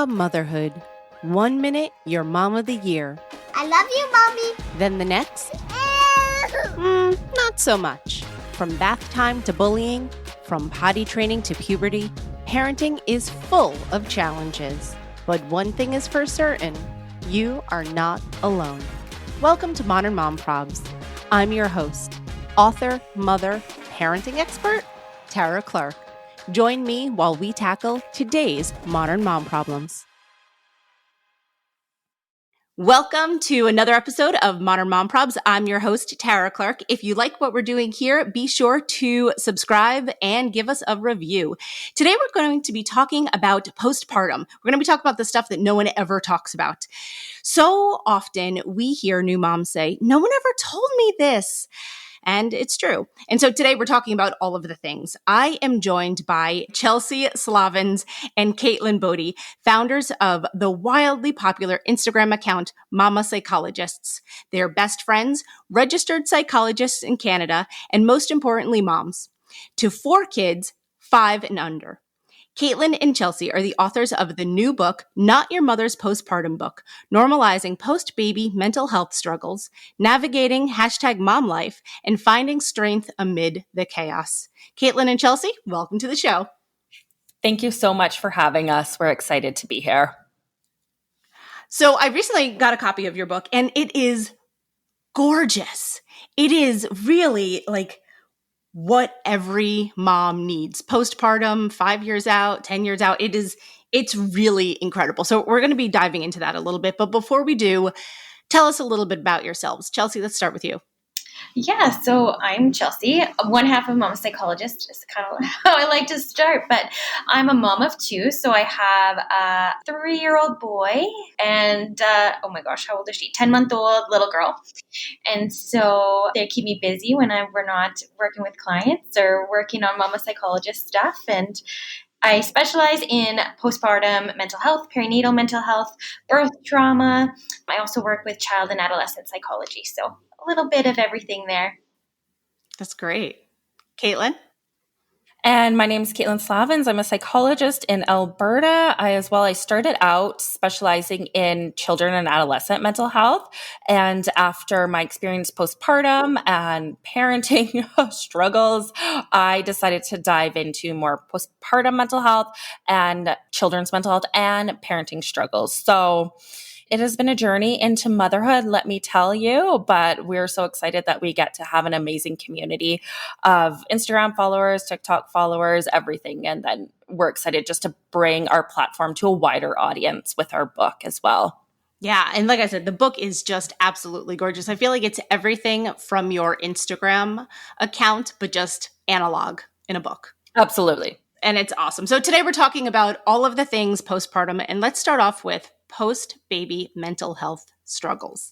Motherhood. 1 minute, you're mom of the year. I love you, Mommy. Then the next, not so much. From bath time to bullying, from potty training to puberty, parenting is full of challenges. But one thing is for certain, you are not alone. Welcome to Modern Mom Probs. I'm your host, author, mother, parenting expert, Tara Clark. Join me while we tackle today's modern mom problems. Welcome to another episode of Modern Mom Probs. I'm your host, Tara Clark. If you like what we're doing here, be sure to subscribe and give us a review. Today, we're going to be talking about postpartum. We're going to be talking about the stuff that no one ever talks about. So often we hear new moms say, "No one ever told me this." And it's true. And so today we're talking about all of the things. I am joined by Chelsea Slavins and Caitlin Bodie, founders of the wildly popular Instagram account, Mama Psychologists. They're best friends, registered psychologists in Canada, and most importantly, moms to 4 kids, 5 and under. Caitlin and Chelsea are the authors of the new book, Not Your Mother's Postpartum Book, Normalizing Post-Baby Mental Health Struggles, Navigating #Mom Life, and Finding Strength Amid the Chaos. Caitlin and Chelsea, welcome to the show. Thank you so much for having us. We're excited to be here. So I recently got a copy of your book, and it is gorgeous. It is really like what every mom needs. Postpartum, 5 years out, 10 years out. It's really incredible. So we're going to be diving into that a little bit. But before we do, tell us a little bit about yourselves. Chelsea, let's start with you. Yeah, so I'm Chelsea, one half of Mama Psychologists, just kind of how I like to start, but I'm a mom of 2, so I have a 3-year-old boy and, oh my gosh, how old is she? 10-month-old little girl. And so they keep me busy when we're not working with clients or working on Mama Psychologist stuff, and I specialize in postpartum mental health, perinatal mental health, birth trauma. I also work with child and adolescent psychology, so a little bit of everything there. That's great. Caitlin? And my name is Caitlin Slavins. I'm a psychologist in Alberta. I started out specializing in children and adolescent mental health. And after my experience postpartum and parenting struggles, I decided to dive into more postpartum mental health and children's mental health and parenting struggles. So it has been a journey into motherhood, let me tell you, but we're so excited that we get to have an amazing community of Instagram followers, TikTok followers, everything. And then we're excited just to bring our platform to a wider audience with our book as well. Yeah. And like I said, the book is just absolutely gorgeous. I feel like it's everything from your Instagram account, but just analog in a book. Absolutely. And it's awesome. So today we're talking about all of the things postpartum. And let's start off with post-baby mental health struggles.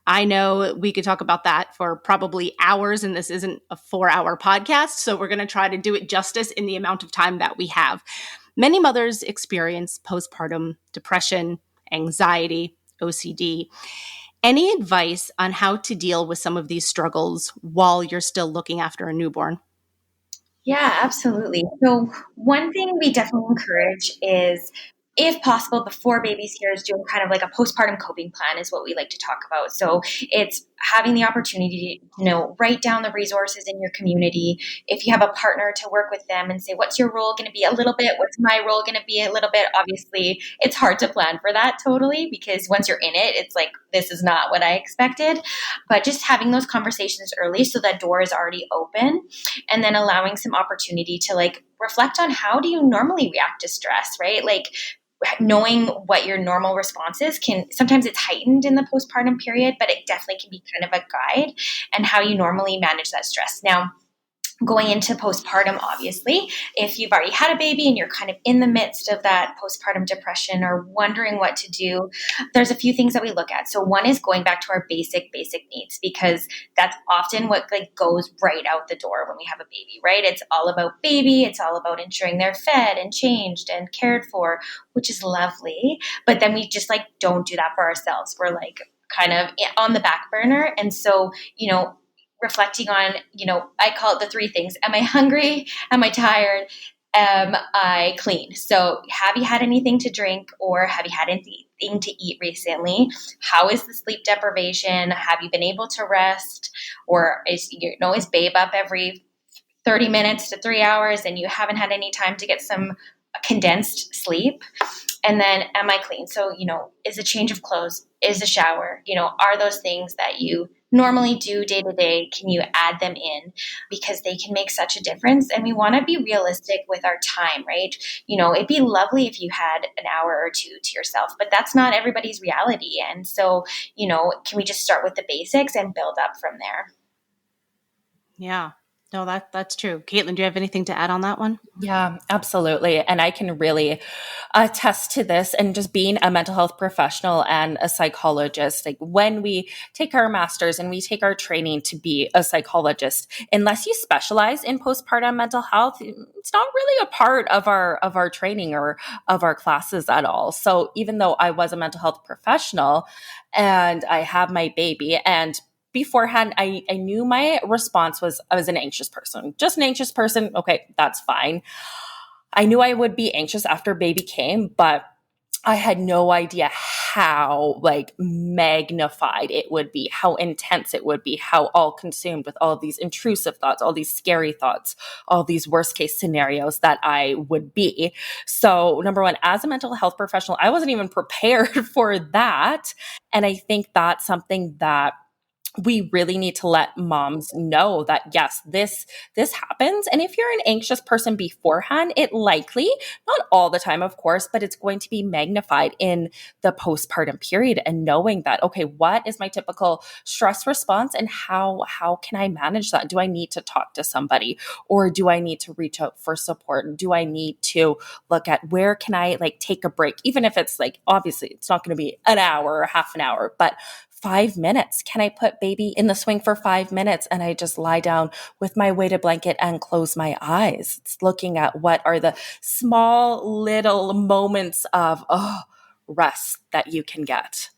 I know we could talk about that for probably hours, and this isn't a 4-hour podcast, so we're going to try to do it justice in the amount of time that we have. Many mothers experience postpartum depression, anxiety, OCD. Any advice on how to deal with some of these struggles while you're still looking after a newborn? Yeah, absolutely. So one thing we definitely encourage is, if possible, before baby's here, is doing kind of like a postpartum coping plan is what we like to talk about. So it's having the opportunity to, write down the resources in your community. If you have a partner, to work with them and say, what's your role going to be a little bit? What's my role going to be a little bit? Obviously, it's hard to plan for that totally, because once you're in it, it's like, this is not what I expected. But just having those conversations early so that door is already open, and then allowing some opportunity to reflect on, how do you normally react to stress, right? Knowing what your normal response is sometimes it's heightened in the postpartum period, but it definitely can be kind of a guide, and how you normally manage that stress. Now, going into postpartum, obviously, if you've already had a baby and you're kind of in the midst of that postpartum depression or wondering what to do, there's a few things that we look at. So one is going back to our basic needs, because that's often what goes right out the door when we have a baby, right? It's all about baby. It's all about ensuring they're fed and changed and cared for, which is lovely. But then we just don't do that for ourselves. We're kind of on the back burner. And so, reflecting on, I call it the 3 things. Am I hungry? Am I tired? I clean? So have you had anything to drink or have you had anything to eat recently? How is the sleep deprivation? Have you been able to rest? Or is babe up every 30 minutes to 3 hours and you haven't had any time to get some condensed sleep? And then, am I clean? So, is a change of clothes, is a shower, are those things that you normally do day to day, can you add them in? Because they can make such a difference. And we want to be realistic with our time, right? It'd be lovely if you had an hour or two to yourself, but that's not everybody's reality. And so, can we just start with the basics and build up from there? Yeah. No, that's true. Caitlin, do you have anything to add on that one? Yeah, absolutely. And I can really attest to this. And just being a mental health professional and a psychologist, like when we take our masters and we take our training to be a psychologist, unless you specialize in postpartum mental health, it's not really a part of our training or of our classes at all. So even though I was a mental health professional and I have my baby, and beforehand, I knew my response was I was an anxious person, just an anxious person. Okay, that's fine. I knew I would be anxious after baby came, but I had no idea how magnified it would be, how intense it would be, how all consumed with all these intrusive thoughts, all these scary thoughts, all these worst case scenarios that I would be. So number one, as a mental health professional, I wasn't even prepared for that. And I think that's something that we really need to let moms know that yes, this happens. And if you're an anxious person beforehand, it likely, not all the time, of course, but it's going to be magnified in the postpartum period. And knowing that, okay, what is my typical stress response and how can I manage that? Do I need to talk to somebody or do I need to reach out for support? Do I need to look at where can I take a break? Even if it's obviously it's not going to be an hour or half an hour, but 5 minutes. Can I put baby in the swing for 5 minutes and I just lie down with my weighted blanket and close my eyes? It's looking at what are the small little moments of rest that you can get.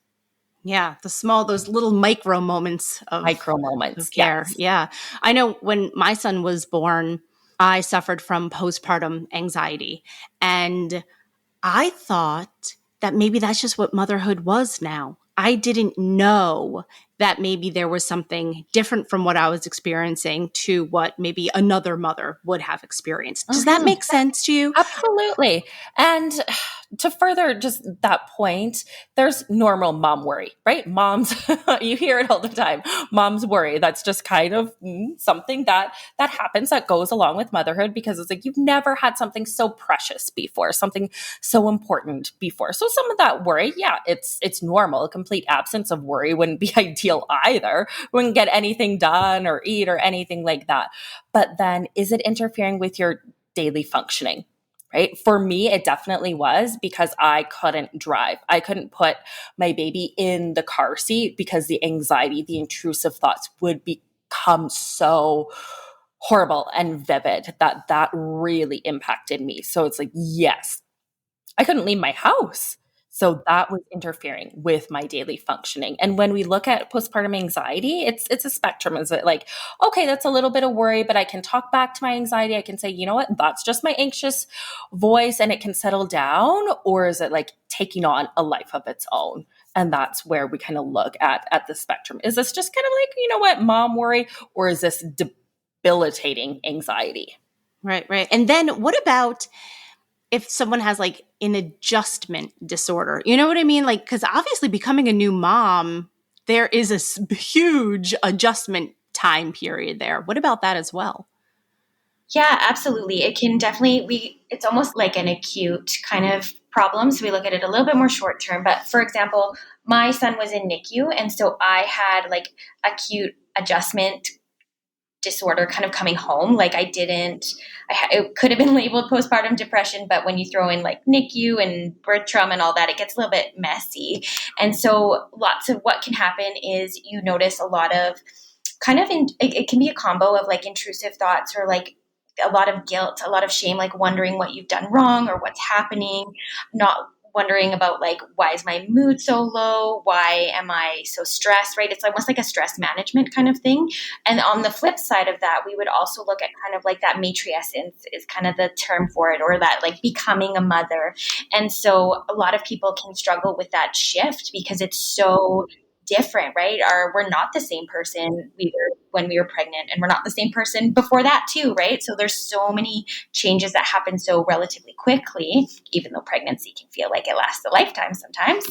Yeah, those little micro moments of care. Yes. Yeah. I know when my son was born, I suffered from postpartum anxiety. And I thought that maybe that's just what motherhood was now. I didn't know that maybe there was something different from what I was experiencing to what maybe another mother would have experienced. Does that make sense to you? Absolutely. And to further just that point, there's normal mom worry, right? Moms, you hear it all the time. Moms worry. That's just kind of something that happens, that goes along with motherhood, because it's you've never had something so precious before, something so important before. So some of that worry, yeah, it's normal. A complete absence of worry wouldn't be ideal either. Wouldn't get anything done or eat or anything like that. But then is it interfering with your daily functioning? Right? For me, it definitely was, because I couldn't drive. I couldn't put my baby in the car seat because the anxiety, the intrusive thoughts would become so horrible and vivid that really impacted me. So it's yes, I couldn't leave my house. So that was interfering with my daily functioning. And when we look at postpartum anxiety, it's a spectrum. Is it okay, that's a little bit of worry, but I can talk back to my anxiety. I can say, you know what, that's just my anxious voice and it can settle down? Or is it taking on a life of its own? And that's where we kind of look at the spectrum. Is this just kind of you know what, mom worry, or is this debilitating anxiety? Right. And then what about if someone has an adjustment disorder? You know what I mean? Because obviously becoming a new mom, there is a huge adjustment time period there. What about that as well? Yeah, absolutely. It can definitely, it's almost like an acute kind of problem. So we look at it a little bit more short term. But for example, my son was in NICU. And so I had acute adjustment disorder kind of coming home. It could have been labeled postpartum depression, but when you throw in NICU and birth trauma and all that, it gets a little bit messy. And so lots of what can happen is you notice a lot of it can be a combo of intrusive thoughts or a lot of guilt, a lot of shame, wondering what you've done wrong or what's happening, not wondering about like, why is my mood so low? Why am I so stressed, right? It's almost like a stress management kind of thing. And on the flip side of that, we would also look at kind of like that matrescence is kind of the term for it, or that like becoming a mother. And so a lot of people can struggle with that shift because it's so different, right? We're not the same person we were when we were pregnant, and we're not the same person before that too, right? So there's so many changes that happen so relatively quickly, even though pregnancy can feel like it lasts a lifetime sometimes,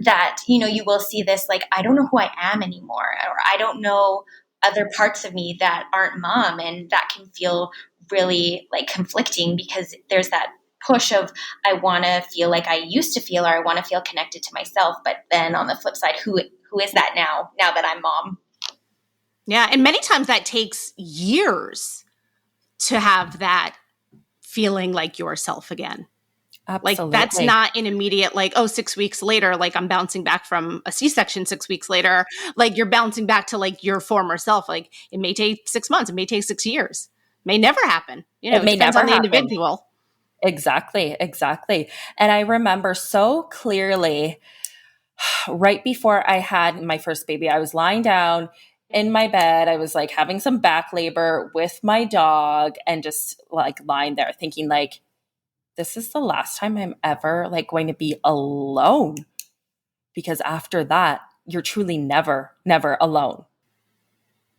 that, you will see this, like, I don't know who I am anymore, or I don't know other parts of me that aren't mom. And that can feel really like conflicting because there's that push of, I want to feel like I used to feel, or I want to feel connected to myself. But then on the flip side, who is that now that I'm mom? Yeah. And many times that takes years to have that feeling like yourself again. Absolutely. Like that's not an immediate, like, 6 weeks later, like I'm bouncing back from a C-section 6 weeks later, like you're bouncing back to like your former self. Like it may take 6 months, it may take 6 years, may never happen. It may depends on the individual. Exactly. And I remember so clearly right before I had my first baby, I was lying down in my bed. I was like having some back labor with my dog and just like lying there thinking like, this is the last time I'm ever like going to be alone, because after that, you're truly never alone.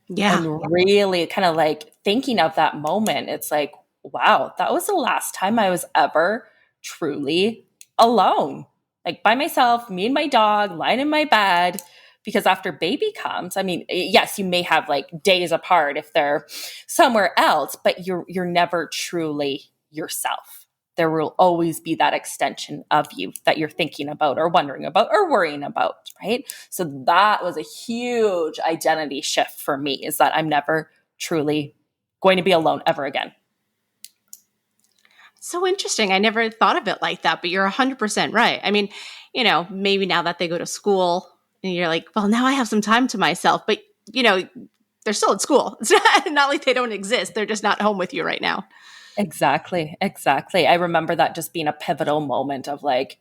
Yeah. And really kind of like thinking of that moment, it's like, wow, that was the last time I was ever truly alone, like by myself, me and my dog lying in my bed. Because after baby comes, I mean, yes, you may have like days apart if they're somewhere else, but you're never truly yourself. There will always be that extension of you that you're thinking about or wondering about or worrying about, right? So that was a huge identity shift for me, is that I'm never truly going to be alone ever again. So interesting. I never thought of it like that, but you're 100% right. I mean, maybe now that they go to school and you're like, well, now I have some time to myself, but they're still at school. It's not like they don't exist. They're just not home with you right now. Exactly. I remember that just being a pivotal moment of like,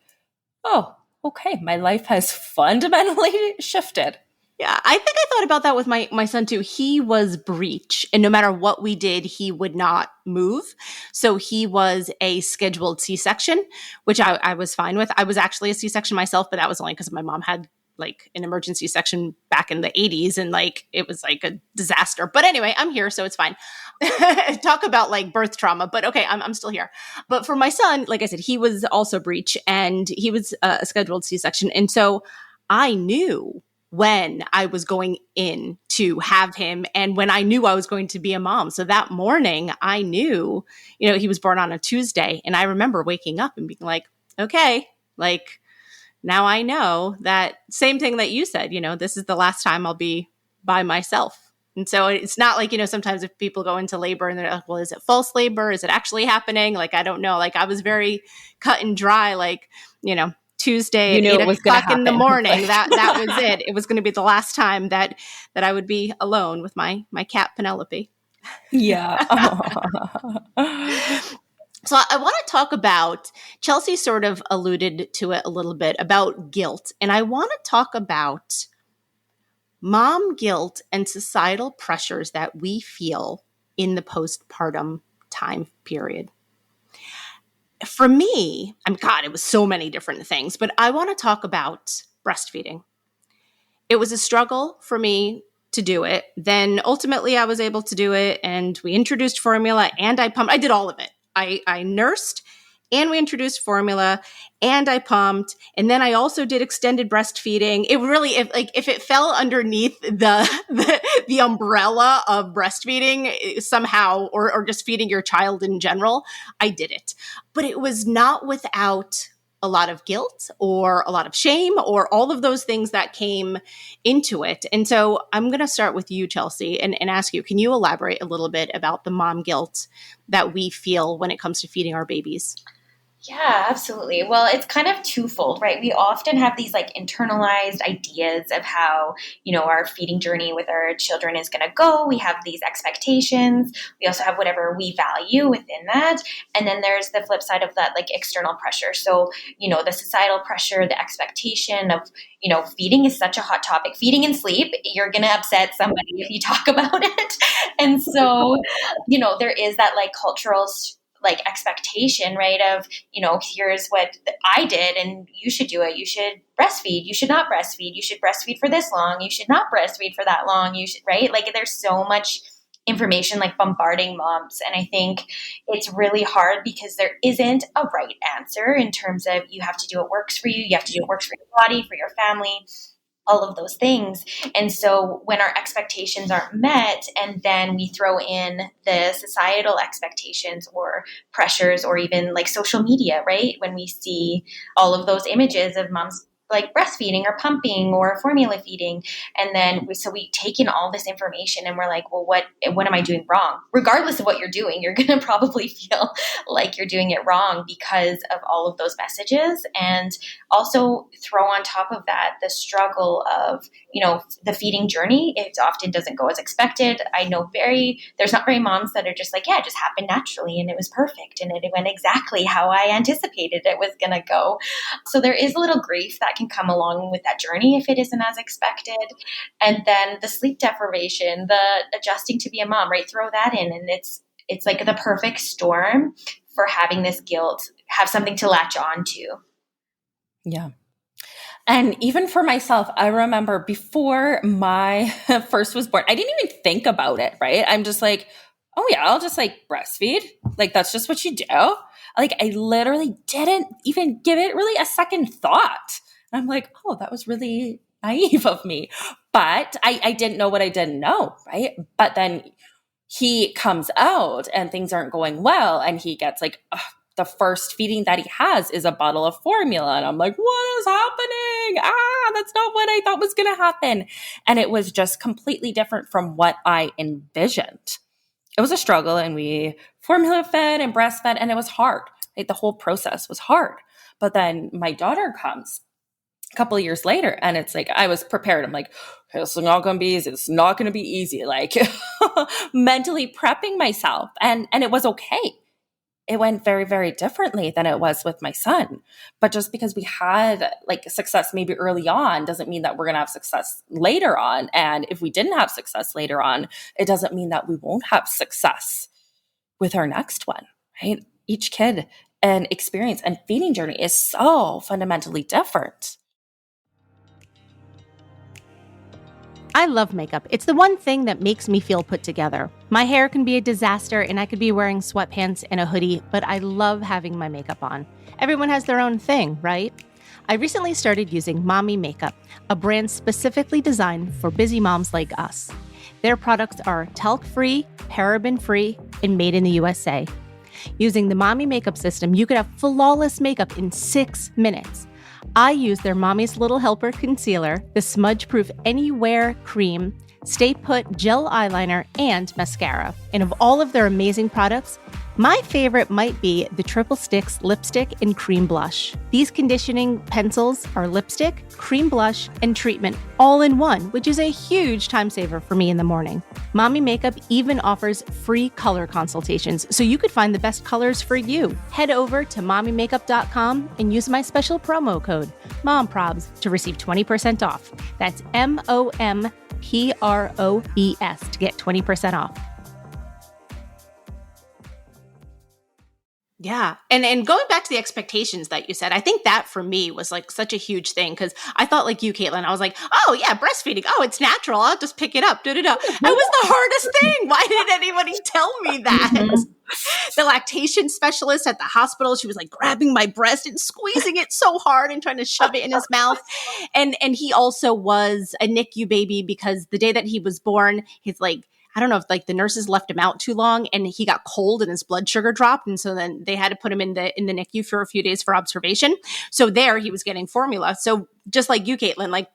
oh, okay, my life has fundamentally shifted. Yeah, I think I thought about that with my son too. He was breech, and no matter what we did, he would not move. So he was a scheduled C-section, which I was fine with. I was actually a C-section myself, but that was only because my mom had like an emergency section back in the 80s, and like it was like a disaster. But anyway, I'm here, so it's fine. Talk about like birth trauma, but okay, I'm still here. But for my son, like I said, he was also breech, and he was a scheduled C-section, and so I knew when I was going in to have him and when I knew I was going to be a mom. So that morning I knew, he was born on a Tuesday, and I remember waking up and being like, okay, like now I know that same thing that you said, this is the last time I'll be by myself. And so it's not like, sometimes if people go into labor and they're like, well, is it false labor? Is it actually happening? Like, I don't know. Like I was very cut and dry, like, Tuesday at 8 o'clock in the morning. That was it. It was going to be the last time that I would be alone with my cat Penelope. Yeah. So I want to talk about, Chelsea sort of alluded to it a little bit, about guilt. And I want to talk about mom guilt and societal pressures that we feel in the postpartum time period. For me, it was so many different things, but I want to talk about breastfeeding. It was a struggle for me to do it. Then ultimately I was able to do it, and we introduced formula and I pumped. I did all of it. I nursed, and we introduced formula, and I pumped, and then I also did extended breastfeeding. It really, if it fell underneath the umbrella of breastfeeding somehow, or just feeding your child in general, I did it. But it was not without a lot of guilt or a lot of shame or all of those things that came into it. And so I'm going to start with you, Chelsea, and ask you, can you elaborate a little bit about the mom guilt that we feel when it comes to feeding our babies? Yeah, absolutely. Well, it's kind of twofold, right? We often have these like internalized ideas of how, our feeding journey with our children is going to go. We have these expectations. We also have whatever we value within that. And then there's the flip side of that, like external pressure. So, the societal pressure, the expectation of, feeding is such a hot topic. Feeding and sleep, you're going to upset somebody if you talk about it. And so, there is that like cultural like expectation, right? Of, here's what I did and you should do it. You should breastfeed. You should not breastfeed. You should breastfeed for this long. You should not breastfeed for that long. You should, right? Like there's so much information like bombarding moms. And I think it's really hard because there isn't a right answer in terms of you have to do what works for you. You have to do what works for your body, for your family, all of those things. And so when our expectations aren't met, and then we throw in the societal expectations or pressures, or even like social media, right? When we see all of those images of moms like breastfeeding or pumping or formula feeding. And then we take in all this information and we're like, well, what am I doing wrong? Regardless of what you're doing, you're going to probably feel like you're doing it wrong because of all of those messages. And also throw on top of that the struggle of, the feeding journey. It often doesn't go as expected. I know there's not very moms that are just like, yeah, it just happened naturally and it was perfect and it went exactly how I anticipated it was going to go. So there is a little grief that can come along with that journey if it isn't as expected. And then the sleep deprivation, the adjusting to be a mom, right? Throw that in. And it's like the perfect storm for having this guilt, have something to latch on to. Yeah. And even for myself, I remember before my first was born, I didn't even think about it, right? I'm just like, oh yeah, I'll just like breastfeed. Like that's just what you do. Like I literally didn't even give it really a second thought. And I'm like, oh, that was really naive of me. But I didn't know what I didn't know, right? But then he comes out and things aren't going well. And he gets like, the first feeding that he has is a bottle of formula. And I'm like, what is happening? That's not what I thought was going to happen. And it was just completely different from what I envisioned. It was a struggle, and we formula fed and breastfed, and it was hard. Like the whole process was hard. But then my daughter comes a couple of years later, and it's like, I was prepared. I'm like, okay, it's not going to be easy. It's not going to be easy. Like mentally prepping myself. And it was okay. It went very, very differently than it was with my son. But just because we had like success maybe early on doesn't mean that we're going to have success later on. And if we didn't have success later on, it doesn't mean that we won't have success with our next one, right? Each kid and experience and feeding journey is so fundamentally different. I love makeup. It's the one thing that makes me feel put together. My hair can be a disaster and I could be wearing sweatpants and a hoodie, but I love having my makeup on. Everyone has their own thing, right? I recently started using Mommy Makeup, a brand specifically designed for busy moms like us. Their products are talc-free, paraben-free, and made in the USA. Using the Mommy Makeup system, you could have flawless makeup in 6 minutes. I use their Mommy's Little Helper Concealer, the smudge-proof Anywhere Cream, Stay Put Gel Eyeliner, and Mascara. And of all of their amazing products, my favorite might be the Triple Sticks Lipstick and Cream Blush. These conditioning pencils are lipstick, cream blush, and treatment all in one, which is a huge time saver for me in the morning. Mommy Makeup even offers free color consultations, so you could find the best colors for you. Head over to mommymakeup.com and use my special promo code, MOMPROBS, to receive 20% off. That's MOMPROBES to get 20% off. Yeah. And going back to the expectations that you said, I think that for me was like such a huge thing because I thought like you, Caitlin, I was like, oh yeah, breastfeeding. Oh, it's natural. I'll just pick it up. That was the hardest thing. Why didn't anybody tell me that? Mm-hmm. The lactation specialist at the hospital, she was like grabbing my breast and squeezing it so hard and trying to shove it in his mouth. And he also was a NICU baby because the day that he was born, he's like, I don't know if like the nurses left him out too long and he got cold and his blood sugar dropped. And so then they had to put him in the NICU for a few days for observation. So there he was getting formula. So just like you, Caitlin, like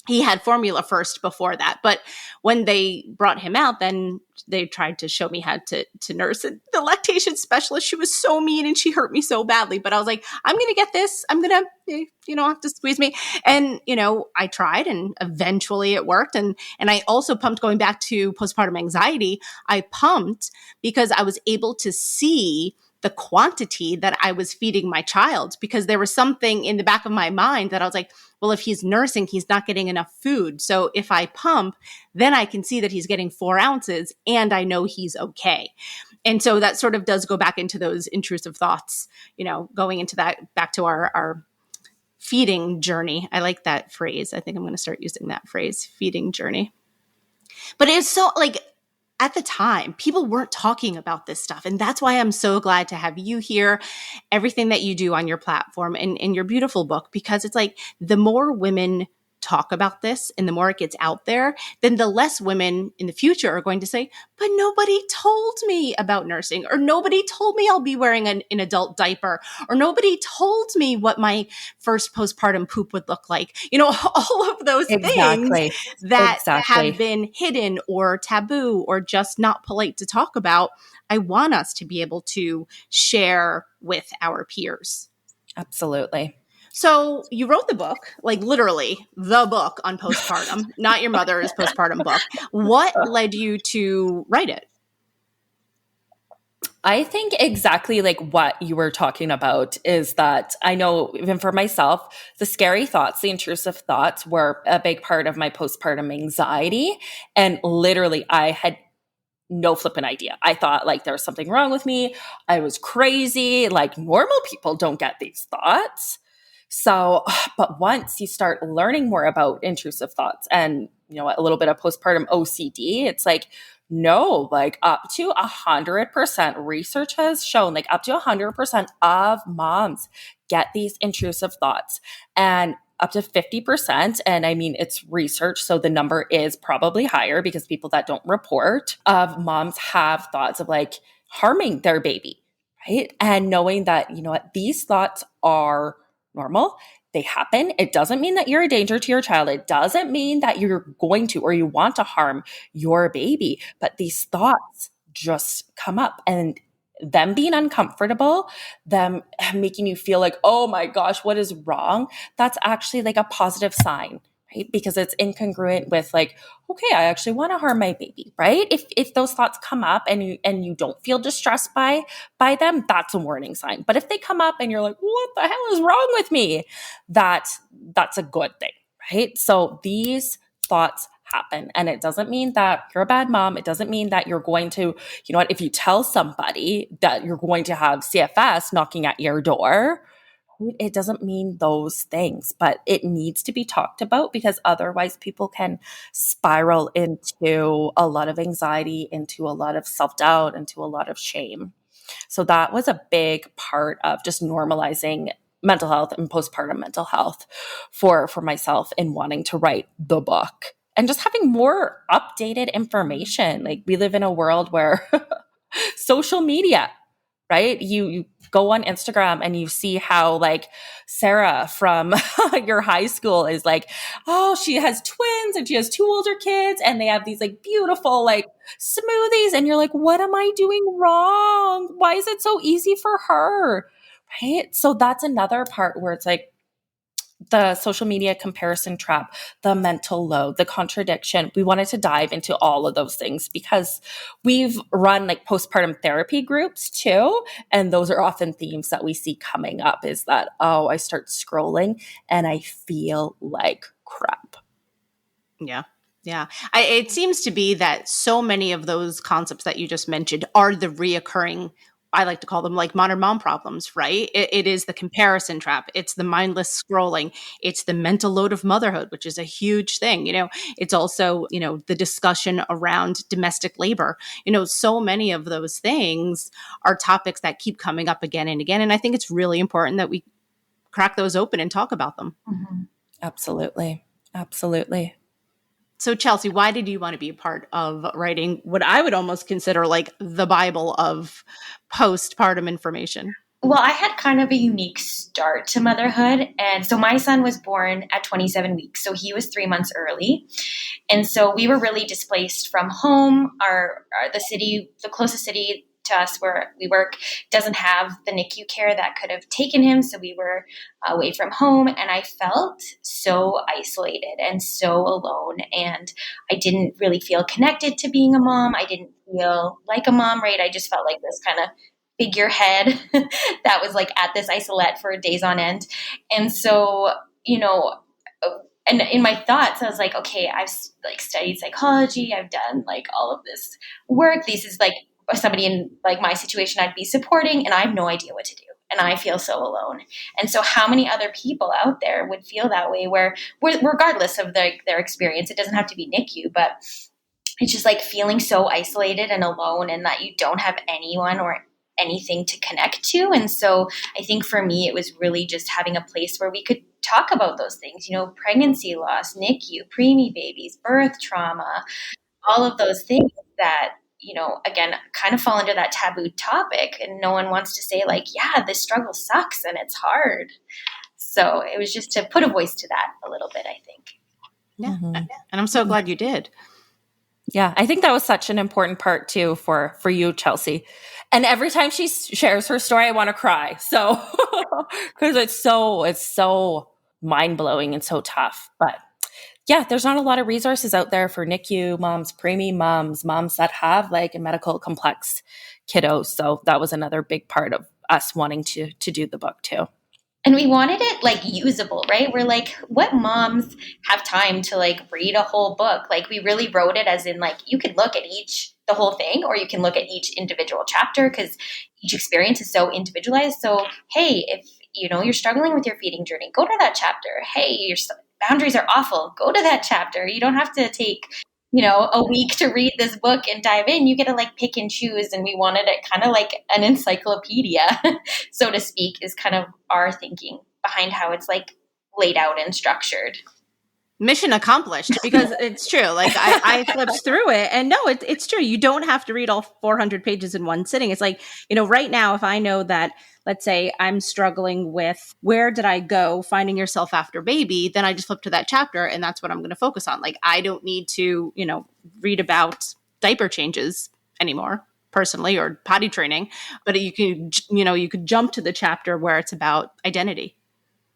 he had formula first before that. But when they brought him out, then they tried to show me how to nurse. And the lactation specialist, she was so mean and she hurt me so badly. But I was like, I'm going to get this. I'm going to, have to squeeze me. And, I tried and eventually it worked. And I also pumped, going back to postpartum anxiety, I pumped because I was able to see the quantity that I was feeding my child, because there was something in the back of my mind that I was like, well, if he's nursing, he's not getting enough food. So if I pump, then I can see that he's getting 4 ounces and I know he's okay. And so that sort of does go back into those intrusive thoughts, going into that, back to our feeding journey. I like that phrase. I think I'm going to start using that phrase, feeding journey. But it's so at the time, people weren't talking about this stuff. And that's why I'm so glad to have you here, everything that you do on your platform and your beautiful book, because it's like the more women talk about this and the more it gets out there, then the less women in the future are going to say, but nobody told me about nursing, or nobody told me I'll be wearing an adult diaper, or nobody told me what my first postpartum poop would look like. All of those things that have been hidden or taboo or just not polite to talk about. I want us to be able to share with our peers. Absolutely. So you wrote the book, like literally the book on postpartum, not your mother's postpartum book. What led you to write it? I think exactly like what you were talking about is that I know even for myself, the scary thoughts, the intrusive thoughts were a big part of my postpartum anxiety. And literally I had no flipping idea. I thought like there was something wrong with me. I was crazy. Like normal people don't get these thoughts. So, but once you start learning more about intrusive thoughts and, a little bit of postpartum OCD, it's like, no, like up to 100% research has shown like up to 100% of moms get these intrusive thoughts, and up to 50%. And I mean, it's research, so the number is probably higher because people that don't report of moms have thoughts of like harming their baby, right? And knowing that, these thoughts are normal. They happen. It doesn't mean that you're a danger to your child. It doesn't mean that you're going to or you want to harm your baby. But these thoughts just come up, and them being uncomfortable, them making you feel like, oh my gosh, what is wrong? That's actually like a positive sign, right? Because it's incongruent with like, okay, I actually want to harm my baby, right? If those thoughts come up and you don't feel distressed by them, that's a warning sign. But if they come up and you're like, what the hell is wrong with me? That's a good thing, right? So these thoughts happen. And it doesn't mean that you're a bad mom. It doesn't mean that you're going to, if you tell somebody that you're going to have CFS knocking at your door, it doesn't mean those things, but it needs to be talked about, because otherwise people can spiral into a lot of anxiety, into a lot of self-doubt, into a lot of shame. So that was a big part of just normalizing mental health and postpartum mental health for myself in wanting to write the book and just having more updated information. Like we live in a world where social media, right? You go on Instagram and you see how like Sarah from your high school is like, oh, she has twins and she has 2 older kids and they have these like beautiful like smoothies. And you're like, what am I doing wrong? Why is it so easy for her? Right? So that's another part where it's like, the social media comparison trap, the mental load, the contradiction. We wanted to dive into all of those things because we've run like postpartum therapy groups too. And those are often themes that we see coming up, is that, oh, I start scrolling and I feel like crap. Yeah. Yeah. It seems to be that so many of those concepts that you just mentioned are the reoccurring, I like to call them like modern mom problems, right? It is the comparison trap. It's the mindless scrolling. It's the mental load of motherhood, which is a huge thing. It's also, the discussion around domestic labor. So many of those things are topics that keep coming up again and again. And I think it's really important that we crack those open and talk about them. Mm-hmm. Absolutely. Absolutely. So Chelsea, why did you want to be a part of writing what I would almost consider like the Bible of postpartum information? Well, I had kind of a unique start to motherhood. And so my son was born at 27 weeks. So he was 3 months early. And so we were really displaced from home. The closest city to us where we work doesn't have the NICU care that could have taken him. So we were away from home, and I felt so isolated and so alone. And I didn't really feel connected to being a mom. I didn't feel like a mom, right? I just felt like this kind of figurehead that was like at this isolette for days on end. And so, and in my thoughts, I was like, okay, I've like studied psychology. I've done like all of this work. This is like somebody in like my situation I'd be supporting, and I have no idea what to do. And I feel so alone. And so how many other people out there would feel that way where regardless of their experience, it doesn't have to be NICU, but it's just like feeling so isolated and alone and that you don't have anyone or anything to connect to. And so I think for me, it was really just having a place where we could talk about those things, pregnancy loss, NICU, preemie babies, birth trauma, all of those things that, again, kind of fall under that taboo topic. And no one wants to say like, yeah, this struggle sucks and it's hard. So it was just to put a voice to that a little bit, I think. Yeah. Mm-hmm. And I'm so glad you did. Yeah, I think that was such an important part too for you, Chelsea. And every time she shares her story, I want to cry. So, because it's so mind-blowing and so tough. But yeah, there's not a lot of resources out there for NICU moms, preemie moms that have like a medical complex kiddos. So that was another big part of us wanting to do the book too. And we wanted it like usable, right? We're like, what moms have time to like read a whole book? Like we really wrote it as in like, you can look at the whole thing, or you can look at each individual chapter because each experience is so individualized. So, hey, if you're struggling with your feeding journey, go to that chapter. Hey, your boundaries are awful. Go to that chapter. You don't have to take a week to read this book and dive in. You get to like pick and choose. And we wanted it kind of like an encyclopedia, so to speak, is kind of our thinking behind how it's like laid out and structured. Mission accomplished, because it's true. Like I flipped through it, and no, it's true. You don't have to read all 400 pages in one sitting. It's like, right now, if I know that, let's say I'm struggling with where did I go finding yourself after baby, then I just flip to that chapter and that's what I'm going to focus on. Like I don't need to, read about diaper changes anymore personally, or potty training, but you could jump to the chapter where it's about identity.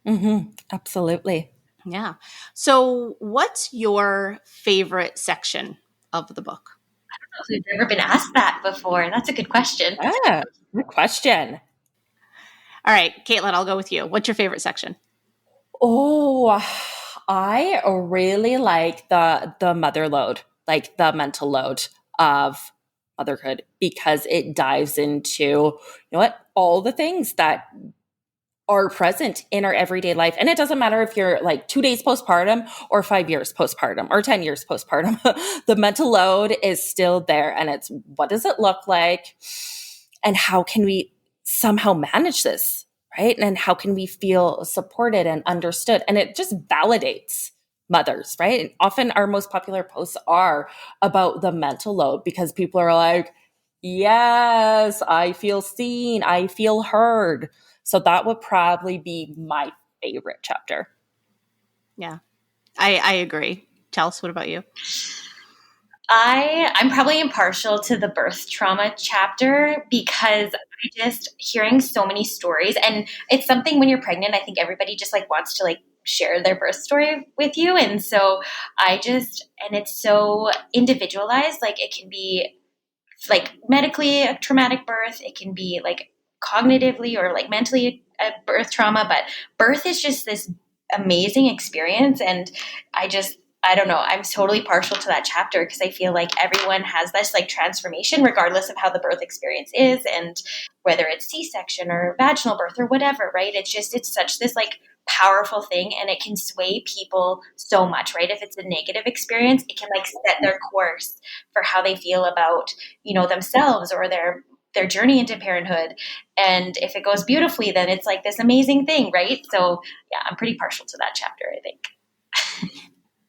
Mm-hmm. Absolutely. Yeah. So what's your favorite section of the book? I don't know if we've ever been asked that before. That's a good question. Yeah, good question. All right, Caitlin, I'll go with you. What's your favorite section? Oh, I really like the mother load, like the mental load of motherhood, because it dives into, all the things that are present in our everyday life. And it doesn't matter if you're like 2 days postpartum or 5 years postpartum or 10 years postpartum, the mental load is still there. And it's, what does it look like? And how can we somehow manage this? Right? And how can we feel supported and understood? And it just validates mothers, right? And often our most popular posts are about the mental load, because people are like, yes, I feel seen, I feel heard. So that would probably be my favorite chapter. Yeah, I agree. Chelsea, what about you? I'm probably impartial to the birth trauma chapter, because I just hearing so many stories, and it's something when you're pregnant, I think everybody just like wants to like share their birth story with you. And so and it's so individualized. Like it can be like medically a traumatic birth. It can be like cognitively or like mentally a birth trauma, but birth is just this amazing experience. And I don't know, I'm totally partial to that chapter, because I feel like everyone has this like transformation regardless of how the birth experience is, and whether it's C-section or vaginal birth or whatever, right? It's such this like powerful thing, and it can sway people so much, right? If it's a negative experience, it can like set their course for how they feel about, themselves or their journey into parenthood. And if it goes beautifully, then it's like this amazing thing, right? So yeah, I'm pretty partial to that chapter, I think.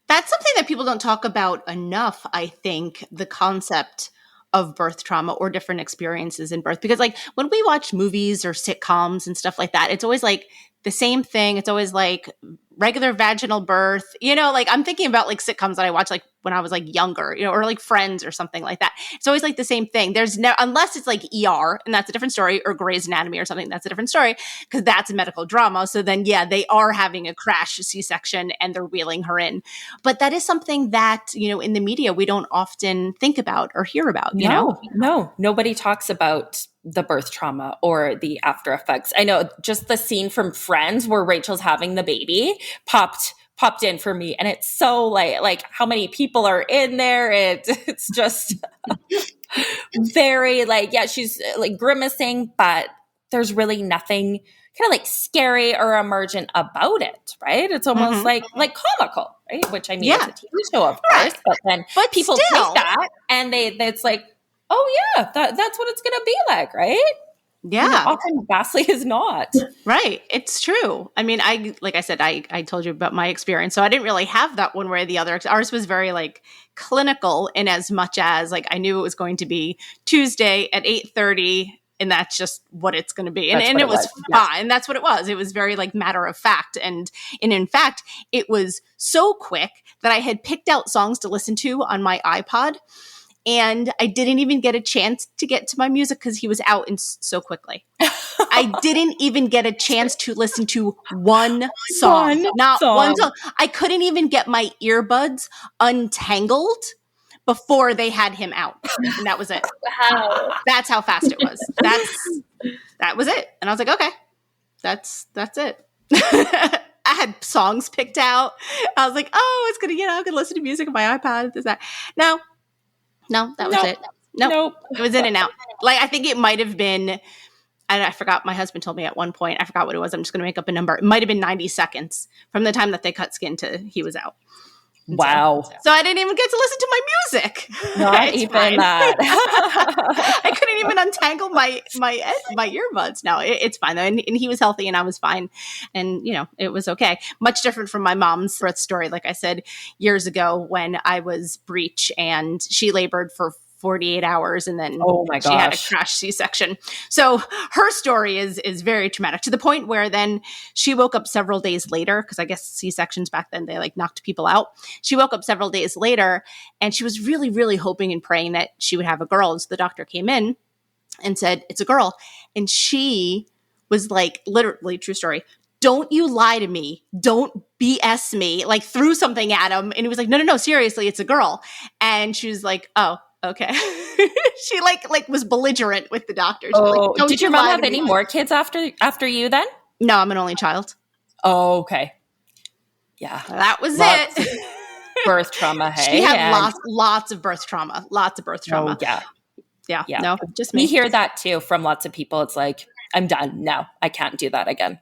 That's something that people don't talk about enough, I think, the concept of birth trauma or different experiences in birth. Because like when we watch movies or sitcoms and stuff like that, it's always like the same thing. It's always like regular vaginal birth, like I'm thinking about like sitcoms that I watched like when I was like younger, or like Friends or something like that. It's always like the same thing. There's no, unless it's like ER and that's a different story, or Grey's Anatomy or something, that's a different story because that's a medical drama. So then, yeah, they are having a crash C-section and they're wheeling her in. But that is something that, in the media, we don't often think about or hear about, No, nobody talks about the birth trauma or the after effects. I know just the scene from Friends where Rachel's having the baby popped in for me, and it's so like how many people are in there. It's just very she's like grimacing, but there's really nothing kind of like scary or emergent about it, right? It's almost like comical, right? Which I mean, it's a TV show, of course, but people still take that and it's like, oh yeah, that's what it's gonna be like, right? Yeah. And often vastly is not. Right. It's true. I mean, like I said, I told you about my experience. So I didn't really have that one way or the other. Ours was very like clinical in as much as like I knew it was going to be Tuesday at 8:30 and that's just what it's going to be. And it was fine. That's what it was. It was very like matter of fact. And in fact, it was so quick that I had picked out songs to listen to on my iPod. And I didn't even get a chance to get to my music because he was out so quickly. I didn't even get a chance to listen to one song. One song. I couldn't even get my earbuds untangled before they had him out. And that was it. Wow. That's how fast it was. That was it. And I was like, okay, that's it. I had songs picked out. I was like, oh, it's going to, I'm going to listen to music on my iPad. This, that. No, that was it. Nope. It was in and out. Like, I think it might have been, and I forgot, my husband told me at one point, I forgot what it was. I'm just going to make up a number. It might have been 90 seconds from the time that they cut skin to he was out. Wow. So I didn't even get to listen to my music. Not even that. I couldn't even untangle my earbuds. No, it's fine though. And he was healthy and I was fine. And, it was okay. Much different from my mom's birth story. Like I said, years ago when I was breech and she labored for 48 hours and then she had a crash C-section. So her story is very traumatic to the point where then she woke up several days later, because I guess C-sections back then, they like knocked people out. She woke up several days later and she was really, really hoping and praying that she would have a girl. And so the doctor came in and said, it's a girl. And she was like, literally, true story, don't you lie to me. Don't BS me. Like threw something at him. And he was like, no, seriously, it's a girl. And she was like, oh, okay. She like was belligerent with the doctor. Like, did your mom have any more kids after you then? No, I'm an only child. Oh, okay. Yeah. That was it. Birth trauma. Hey, she had lots of birth trauma. Oh, yeah. No, just me. We hear that too from lots of people. It's like, I'm done. No, I can't do that again.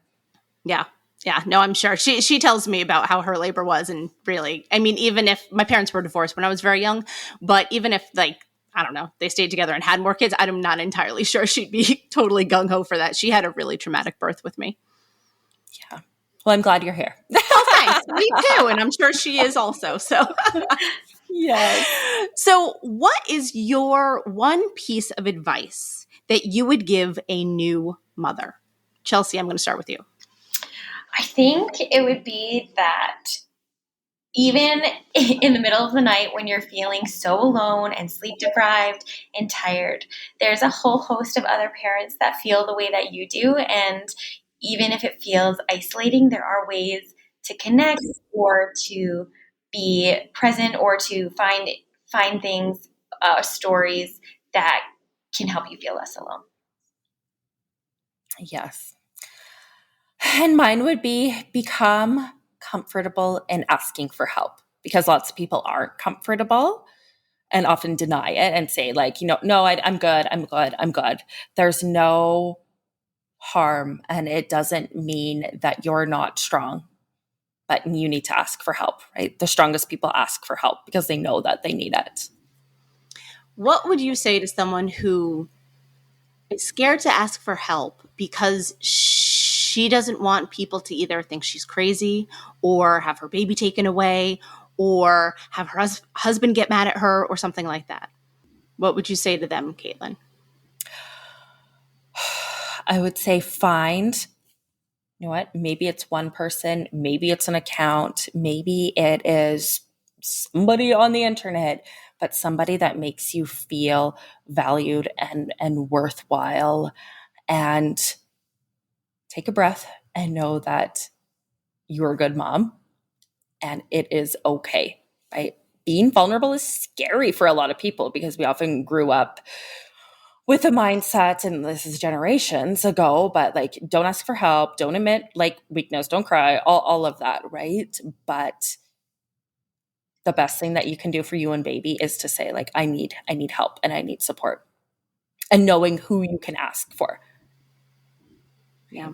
Yeah. Yeah, no, I'm sure. She tells me about how her labor was. And really, I mean, even if my parents were divorced when I was very young, but even if like, I don't know, they stayed together and had more kids, I'm not entirely sure she'd be totally gung-ho for that. She had a really traumatic birth with me. Yeah. Well, I'm glad you're here. Oh, thanks. Me too. And I'm sure she is also. So, yes. So what is your one piece of advice that you would give a new mother? Chelsea, I'm going to start with you. I think it would be that even in the middle of the night when you're feeling so alone and sleep deprived and tired, there's a whole host of other parents that feel the way that you do. And even if it feels isolating, there are ways to connect or to be present or to find things, stories that can help you feel less alone. Yes. And mine would be become comfortable in asking for help, because lots of people aren't comfortable and often deny it and say like, no, I'm good. There's no harm, and it doesn't mean that you're not strong, but you need to ask for help, right? The strongest people ask for help because they know that they need it. What would you say to someone who is scared to ask for help because she doesn't want people to either think she's crazy or have her baby taken away or have her husband get mad at her or something like that? what would you say to them, Caitlin? I would say find, you know what, maybe it's one person, maybe it's an account, maybe it is somebody on the internet, but somebody that makes you feel valued and worthwhile, and take a breath and know that you're a good mom and it is okay, right? Being vulnerable is scary for a lot of people because we often grew up with a mindset, and this is generations ago, but like, don't ask for help, don't admit like weakness, don't cry, all of that, right? But the best thing that you can do for you and baby is to say like, I need help and I need support, and knowing who you can ask for. Yeah,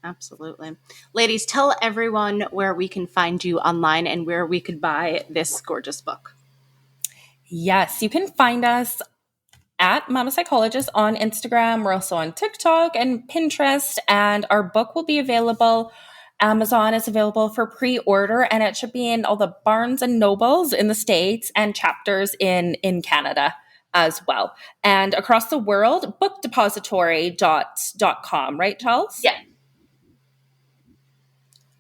absolutely. Ladies, tell everyone where we can find you online and where we could buy this gorgeous book. Yes, you can find us at Mama Psychologists on Instagram. We're also on TikTok and Pinterest, and our book will be available. Amazon is available for pre-order, and it should be in all the Barnes and Nobles in the States and Chapters in Canada as well. And across the world, bookdepository.com, right, Charles? Yeah.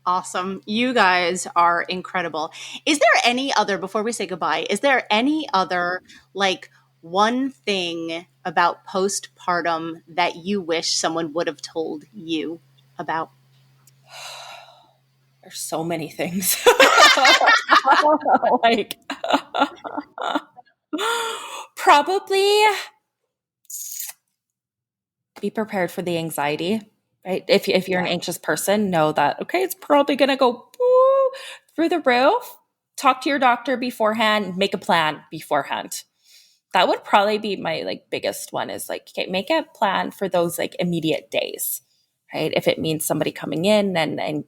Awesome. You guys are incredible. Is there any other, before we say goodbye, is there any other like one thing about postpartum that you wish someone would have told you about? There's so many things. Like, probably be prepared for the anxiety, right? If you're an anxious person, know that, okay, it's probably going to go through the roof. Talk to your doctor beforehand, make a plan beforehand. That would probably be my like biggest one, is like, okay, make a plan for those like immediate days, right? If it means somebody coming in and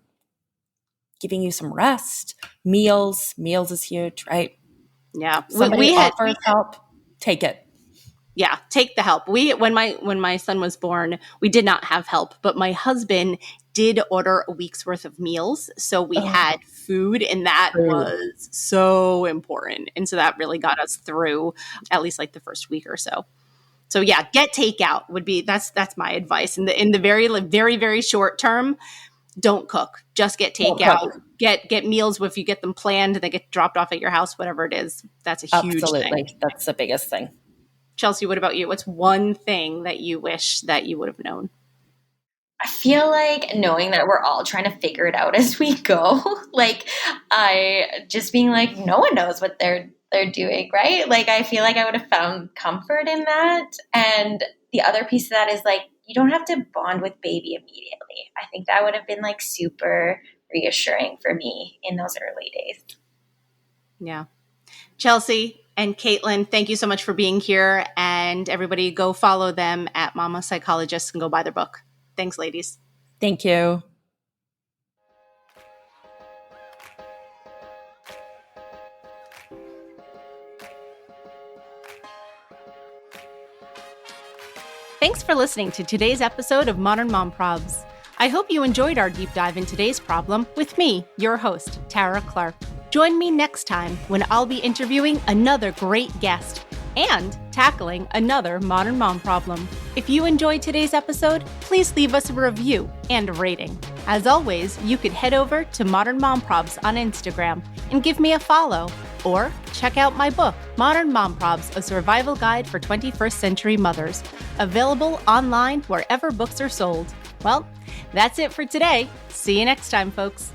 giving you some rest, meals is huge, right? Yeah. Somebody offers help, take it. Yeah, take the help. When my son was born, we did not have help, but my husband did order a week's worth of meals. So we had food, and that was so important. And so that really got us through at least like the first week or so. So yeah, get takeout would be, that's my advice. In the very, very, very short term, don't cook. Just get takeout. Get meals. If you get them planned, they get dropped off at your house, whatever it is. That's a huge thing. That's the biggest thing. Chelsea, what about you? What's one thing that you wish that you would have known? I feel like knowing that we're all trying to figure it out as we go, like just being like, no one knows what they're doing, right? Like, I feel like I would have found comfort in that. And the other piece of that is like, you don't have to bond with baby immediately. I think that would have been like super reassuring for me in those early days. Yeah. Chelsea and Caitlin, thank you so much for being here. And everybody go follow them at Mama Psychologists and go buy their book. Thanks, ladies. Thank you. Thanks for listening to today's episode of Modern Mom Probs. I hope you enjoyed our deep dive in today's problem with me, your host, Tara Clark. Join me next time when I'll be interviewing another great guest and tackling another modern mom problem. If you enjoyed today's episode, please leave us a review and a rating. As always, you could head over to Modern Mom Probs on Instagram and give me a follow, or check out my book, Modern Mom Probs, A Survival Guide for 21st Century Mothers, available online wherever books are sold. Well, that's it for today. See you next time, folks.